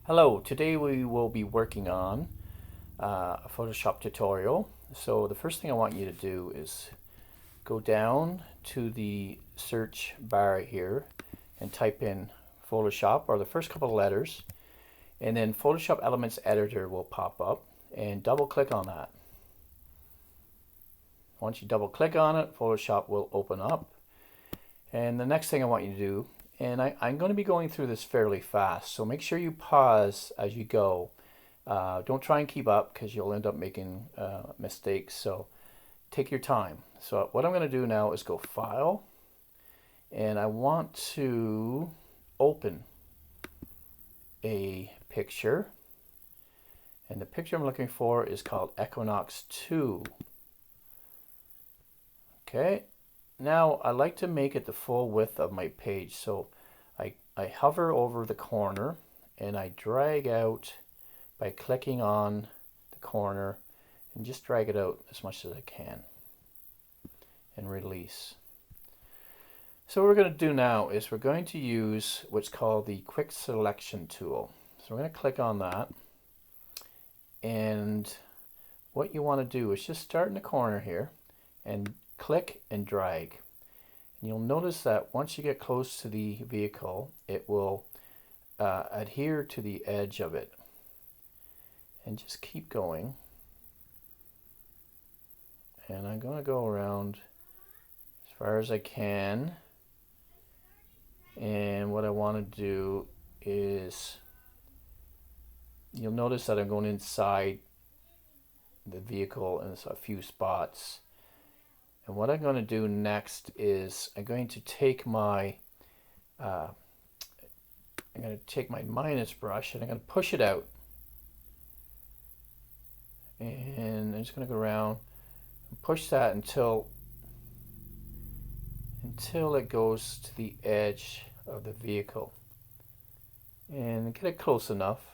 Hello, today we will be working on a Photoshop tutorial. So the first thing I want you to do is go down to the search bar here and type in Photoshop, or the first couple of letters, and then Photoshop Elements Editor will pop up, and double click on that. Once you double click on it, Photoshop will open up, and the next thing I want you to do, and I'm going to be going through this fairly fast, so make sure you pause as you go. Don't try and keep up because you'll end up making mistakes, so take your time. So what I'm going to do now is go File, and I want to open a picture, and the picture I'm looking for is called Equinox 2. Okay, now I like to make it the full width of my page, so I hover over the corner and I drag out by clicking on the corner, and just drag it out as much as I can and release. So what we're going to do now is we're going to use what's called the Quick Selection tool. So we're going to click on that, and what you want to do is just start in the corner here and click and drag. And you'll notice that once you get close to the vehicle, it will adhere to the edge of it. And just keep going. And I'm going to go around as far as I can. And what I want to do is, you'll notice that I'm going inside the vehicle in a few spots. And what I'm going to do next is I'm going to take my minus brush, and I'm going to push it out. And I'm just going to go around and push that until it goes to the edge of the vehicle, and get it close enough.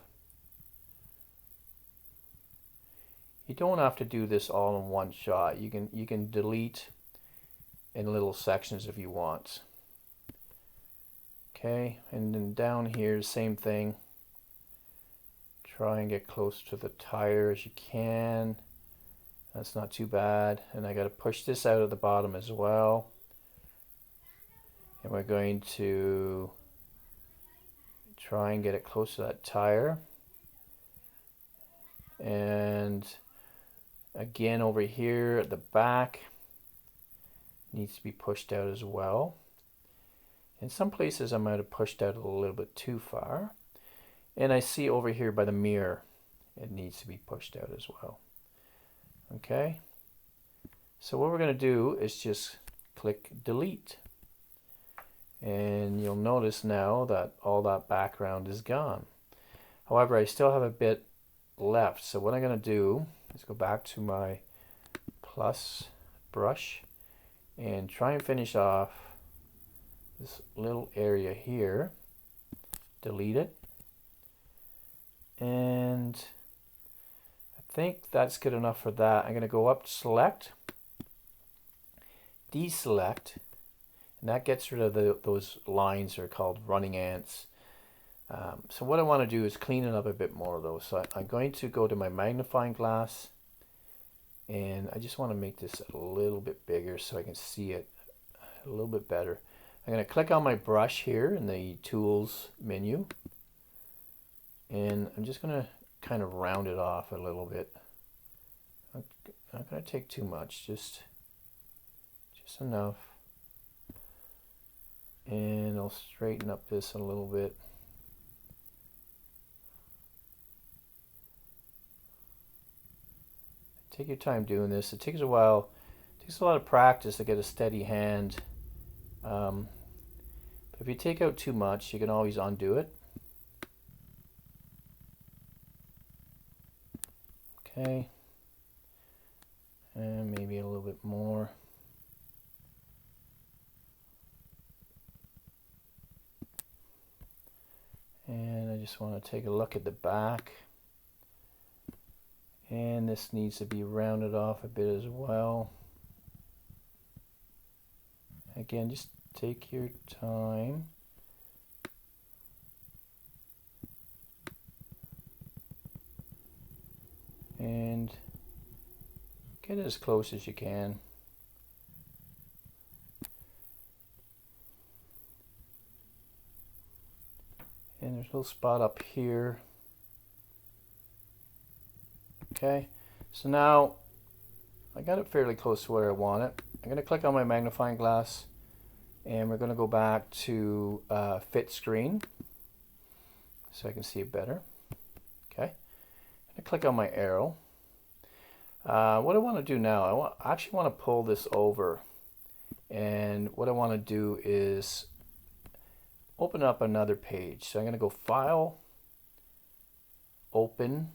You don't have to do this all in one shot. You can delete in little sections if you want. Okay, and then down here, same thing. Try and get close to the tire as you can. That's not too bad. And I got to push this out of the bottom as well. And we're going to try and get it close to that tire. And again, over here at the back, needs to be pushed out as well. In some places I might have pushed out a little bit too far. And I see over here by the mirror, it needs to be pushed out as well. Okay, so what we're going to do is just click delete. And you'll notice now that all that background is gone. However, I still have a bit left. So what I'm going to do is go back to my plus brush and try and finish off this little area here. Delete it. And I think that's good enough for that. I'm going to go up to select, deselect, and that gets rid of those lines that are called running ants. So what I want to do is clean it up a bit more though. So I'm going to go to my magnifying glass, and I just want to make this a little bit bigger so I can see it a little bit better. I'm going to click on my brush here in the tools menu, and I'm just going to kind of round it off a little bit. I'm not going to take too much, just enough. And I'll straighten up this a little bit. Take your time doing this. It takes a while. It takes a lot of practice to get a steady hand. But if you take out too much, you can always undo it. Okay. And maybe a little bit more. And I just want to take a look at the back. And this needs to be rounded off a bit as well. Again, just take your time. And get as close as you can. And there's a little spot up here. Okay, so now I got it fairly close to where I want it. I'm going to click on my magnifying glass and we're going to go back to fit screen so I can see it better. Okay, I'm going to click on my arrow. What I want to do now, I actually want to pull this over, and what I want to do is open up another page. So I'm going to go File, Open,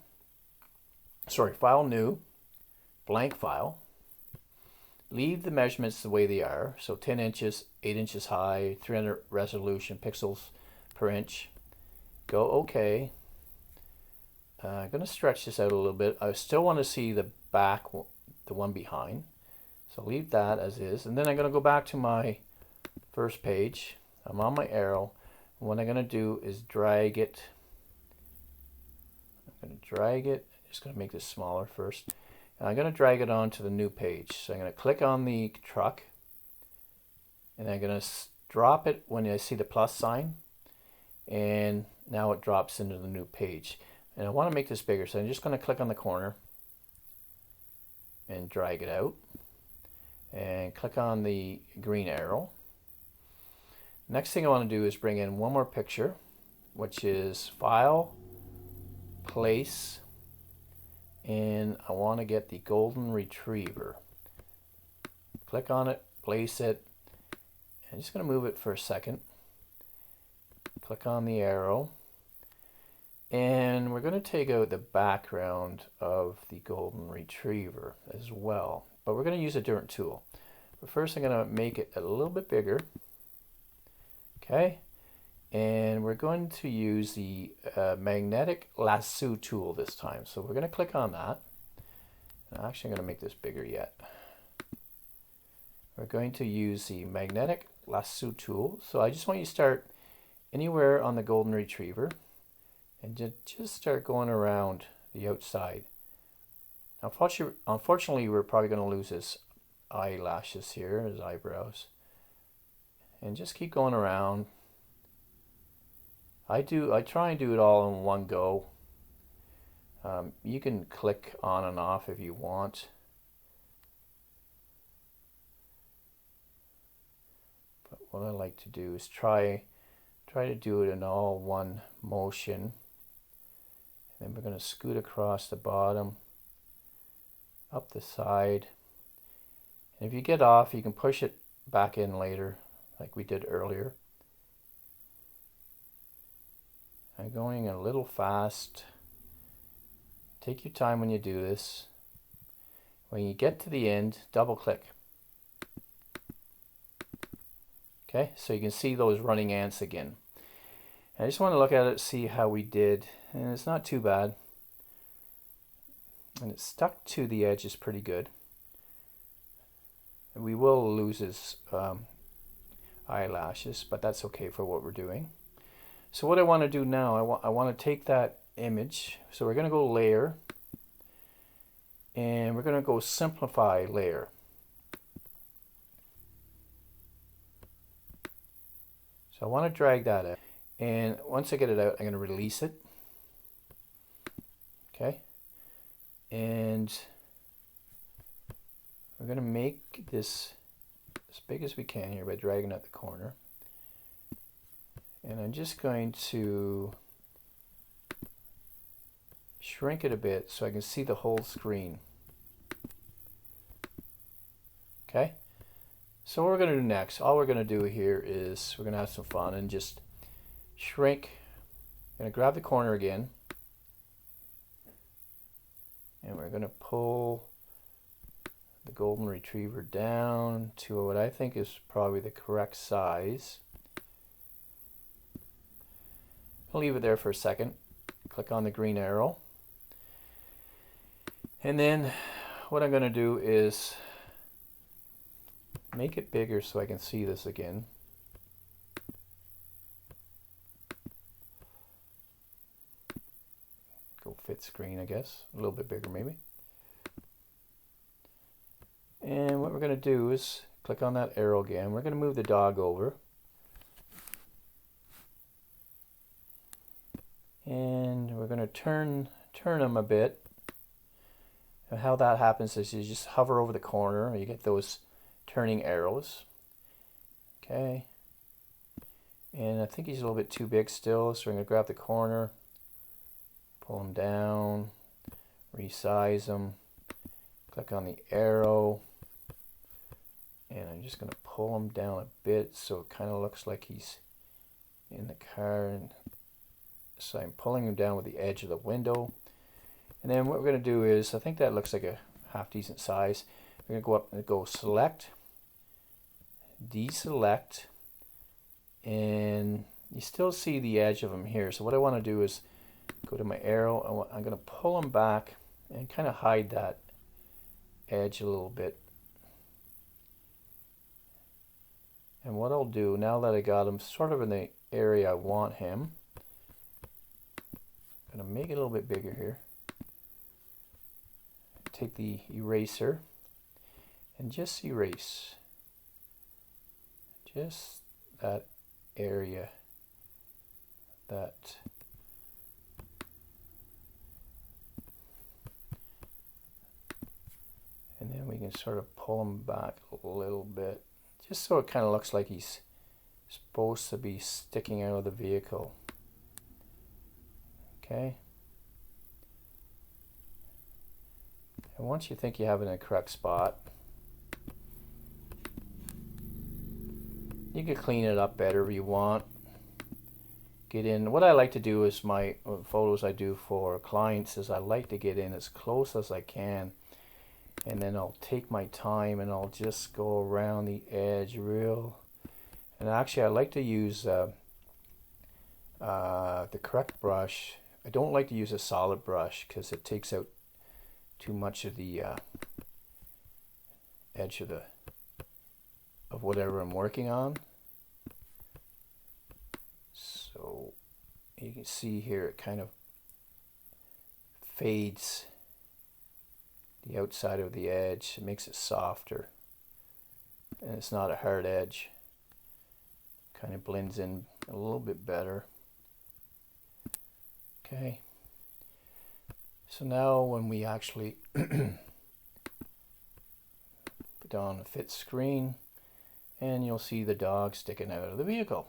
File New, Blank File. Leave the measurements the way they are. So 10 inches, 8 inches high, 300 resolution pixels per inch. Go OK. I'm going to stretch this out a little bit. I still want to see the back, the one behind. So leave that as is. And then I'm going to go back to my first page. I'm on my arrow. And what I'm going to do is drag it. I'm going to drag it. I'm just going to make this smaller first. And I'm going to drag it onto the new page. So I'm going to click on the truck. And I'm going to drop it when I see the plus sign. And now it drops into the new page. And I want to make this bigger. So I'm just going to click on the corner and drag it out. And click on the green arrow. Next thing I want to do is bring in one more picture, which is File, Place, and I want to get the golden retriever. Click on it, place it. I'm just going to move it for a second. Click on the arrow. And we're going to take out the background of the golden retriever as well. But we're going to use a different tool. But first I'm going to make it a little bit bigger. Okay. And we're going to use the magnetic lasso tool this time. So we're going to click on that. I'm actually going to make this bigger yet. We're going to use the magnetic lasso tool. So I just want you to start anywhere on the golden retriever and just start going around the outside. Unfortunately, we're probably going to lose his eyelashes here, his eyebrows. And just keep going around. I try and do it all in one go. You can click on and off if you want. But what I like to do is try to do it in all one motion. And then we're going to scoot across the bottom, up the side. And if you get off, you can push it back in later, like we did earlier. I'm going a little fast. Take your time when you do this. When you get to the end, double click. Okay, so you can see those running ants again. I just want to look at it, see how we did, and it's not too bad. And it's stuck to the edges pretty good. And we will lose his eyelashes, but that's okay for what we're doing. So what I want to do now, I want to take that image. So we're going to go Layer, and we're going to go Simplify Layer. So I want to drag that out. And once I get it out, I'm going to release it. Okay. And we're going to make this as big as we can here by dragging out the corner. And I'm just going to shrink it a bit so I can see the whole screen. Okay. So what we're going to do next, all we're going to do here is we're going to have some fun and just shrink. I'm going to grab the corner again. And we're going to pull the golden retriever down to what I think is probably the correct size. I'll leave it there for a second. Click on the green arrow. And then what I'm going to do is make it bigger so I can see this again. Go fit screen, I guess. A little bit bigger maybe. And what we're going to do is click on that arrow again. We're going to move the dog over. And we're going to turn him a bit. And how that happens is you just hover over the corner. You get those turning arrows. Okay. And I think he's a little bit too big still, so we're going to grab the corner, pull him down, resize him, click on the arrow, and I'm just going to pull him down a bit so it kind of looks like he's in the car. And so I'm pulling him down with the edge of the window. And then what we're going to do is, I think that looks like a half decent size. We're going to go up and go select, deselect, and you still see the edge of him here. So what I want to do is go to my arrow. I'm going to pull him back and kind of hide that edge a little bit. And what I'll do, now that I got him sort of in the area I want him, I'm going to make it a little bit bigger here. Take the eraser and just erase just that area, that and then we can sort of pull him back a little bit just so it kind of looks like he's supposed to be sticking out of the vehicle. Okay. And once you think you have it in the correct spot, you can clean it up better if you want. Get in. What I like to do is my photos I do for clients is I like to get in as close as I can, and then I'll take my time and I'll just go around the edge real. And actually I like to use the correct brush. I don't like to use a solid brush because it takes out too much of the edge of whatever I'm working on. So you can see here it kind of fades the outside of the edge. It makes it softer, and it's not a hard edge. Kind of blends in a little bit better. Okay. So now when we actually put on the fit screen, and you'll see the dog sticking out of the vehicle.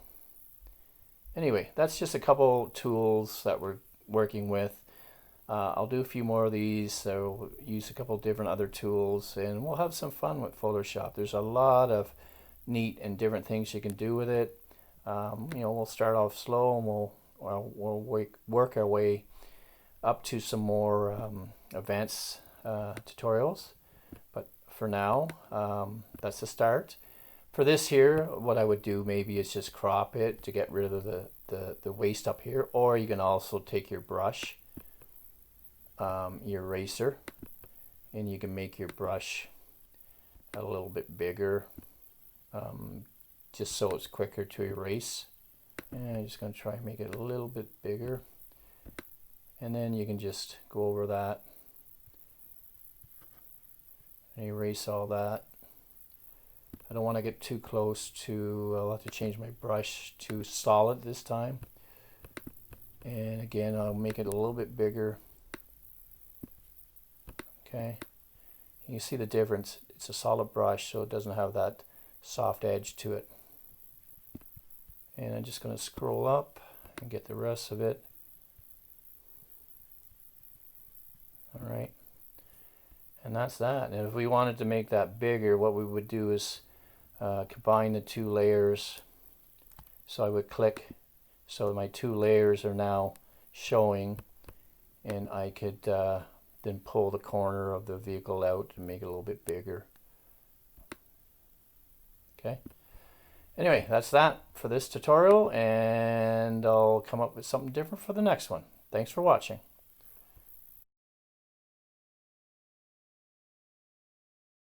Anyway, that's just a couple tools that we're working with. I'll do a few more of these, so we'll use a couple different other tools, and we'll have some fun with Photoshop. There's a lot of neat and different things you can do with it. We'll start off slow, and we'll work our way up to some more advanced tutorials. But for now, that's the start. For this here, what I would do maybe is just crop it to get rid of the waist up here, or you can also take your brush, your eraser, and you can make your brush a little bit bigger, just so it's quicker to erase. And I'm just going to try and make it a little bit bigger, and then you can just go over that and erase all that. I don't want to get too close to, I'll have to change my brush to solid this time. And again, I'll make it a little bit bigger. Okay, you can see the difference. It's a solid brush, so it doesn't have that soft edge to it. And I'm just going to scroll up and get the rest of it. All right, and that's that. And if we wanted to make that bigger, what we would do is combine the two layers. So I would click, so my two layers are now showing, and I could then pull the corner of the vehicle out and make it a little bit bigger. Okay. Anyway, that's that for this tutorial, and I'll come up with something different for the next one. Thanks for watching.